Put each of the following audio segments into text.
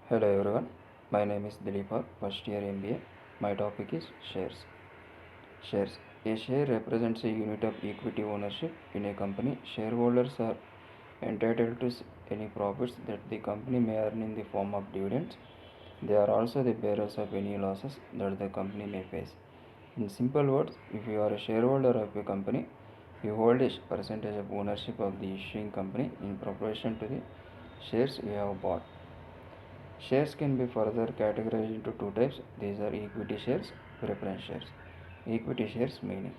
Hello everyone, my name is Dilipar, first year MBA. My topic is shares. Shares. A share represents a unit of equity ownership in a company. Shareholders are entitled to any profits that the company may earn in the form of dividends. They are also the bearers of any losses that the company may face. In simple words, if you are a shareholder of a company, you hold a percentage of ownership of the issuing company in proportion to the shares you have bought. Shares can be further categorized into two types. These are equity shares, preference shares. Equity shares meaning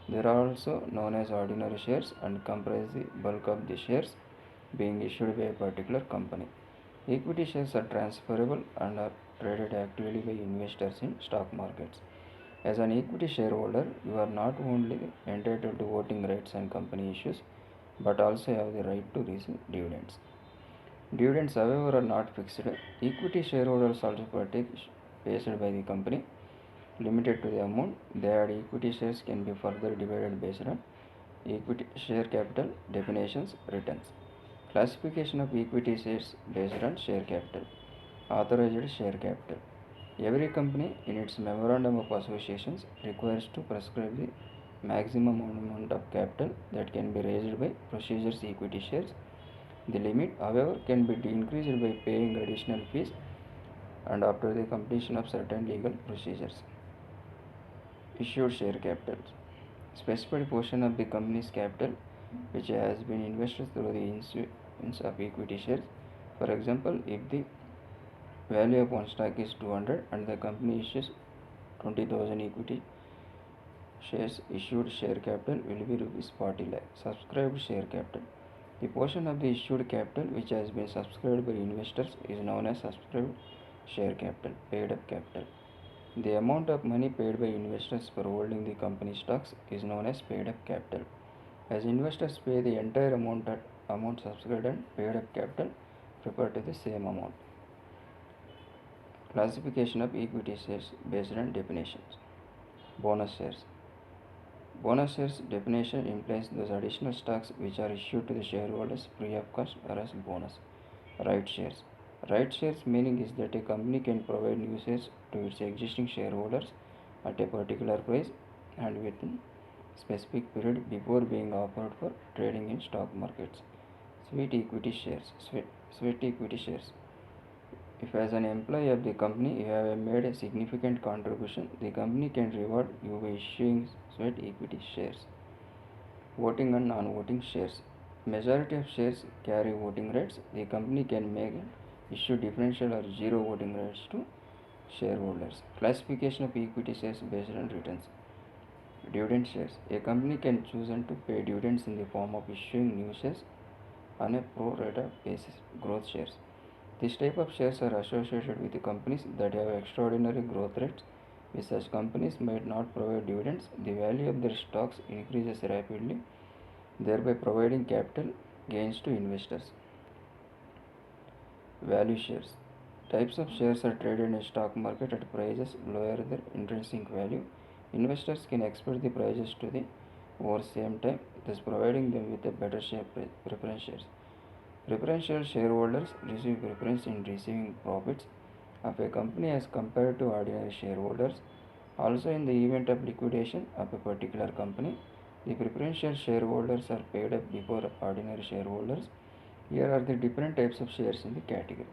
they are also known as ordinary shares and comprise the bulk of the shares being issued by a particular company. Equity shares are transferable and are traded actively by investors in stock markets. As an equity shareholder, you are not only entitled to voting rights and company issues, but also have the right to receive dividends. Dividends, however, are not fixed. Equity shareholders also partake based by the company, limited to the amount. They add equity shares can be further divided based on equity share capital, definitions, returns. Classification of equity shares based on share capital. Authorized share capital. Every company in its memorandum of associations requires to prescribe the maximum amount of capital that can be raised by procedures equity shares. The limit, however, can be increased by paying additional fees and after the completion of certain legal procedures. Issued share capital. Specified portion of the company's capital which has been invested through the issuance of equity shares. For example, if the value of one stock is 200 and the company issues 20,000 equity shares, issued share capital will be rupees 40 lakh. Subscribed share capital. The portion of the issued capital which has been subscribed by investors is known as subscribed share capital, paid up capital. The amount of money paid by investors for holding the company stocks is known as paid up capital. As investors pay the entire amount subscribed and paid up capital refer to the same amount. Classification of equity shares based on definitions. Bonus shares. Bonus shares definition implies those additional stocks which are issued to the shareholders free of cost or as bonus. Right shares. Right shares meaning is that a company can provide new shares to its existing shareholders at a particular price and within specific period before being offered for trading in stock markets. Sweet equity shares. Sweet equity shares. If as an employee of the company you have made a significant contribution, the company can reward you by issuing sweat equity shares. Voting and non-voting shares. Majority of shares carry voting rights. The company can make issue differential or zero voting rights to shareholders. Classification of equity shares based on returns. Dividend shares. A company can choose to pay dividends in the form of issuing new shares on a pro rata basis, growth shares. This type of shares are associated with companies that have extraordinary growth rates. If such companies might not provide dividends, the value of their stocks increases rapidly, thereby providing capital gains to investors. Value shares. Types of shares are traded in stock market at prices lower than intrinsic value. Investors can expect the prices to the over same time, thus providing them with a better share preference shares. Preferential shareholders receive preference in receiving profits of a company as compared to ordinary shareholders. Also, in the event of liquidation of a particular company, the preferential shareholders are paid up before ordinary shareholders. Here are the different types of shares in the category.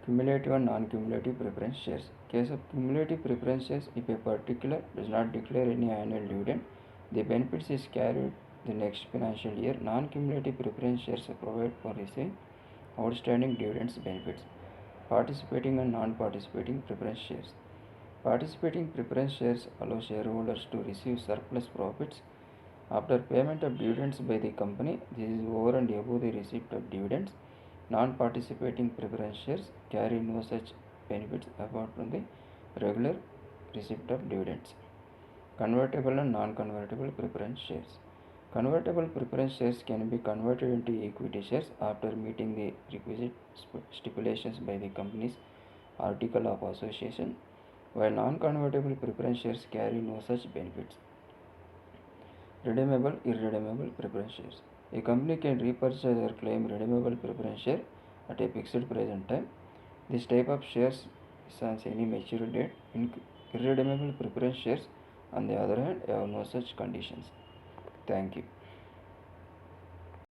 Cumulative and non-cumulative preference shares. Case of cumulative preference shares, if a particular does not declare any annual dividend, the benefits is carried the next financial year. Non-cumulative preference shares provide for receiving outstanding dividends benefits. Participating and non-participating preference shares. Participating preference shares allow shareholders to receive surplus profits after payment of dividends by the company. This is over and above the receipt of dividends. Non-participating preference shares carry no such benefits apart from the regular receipt of dividends. Convertible and non-convertible preference shares. Convertible preference shares can be converted into equity shares after meeting the requisite stipulations by the company's article of association, while non-convertible preference shares carry no such benefits. Redeemable, irredeemable preference shares. A company can repurchase or claim redeemable preference share at a fixed present time. This type of shares is on any mature date. Irredeemable preference shares, on the other hand, have no such conditions. Thank you.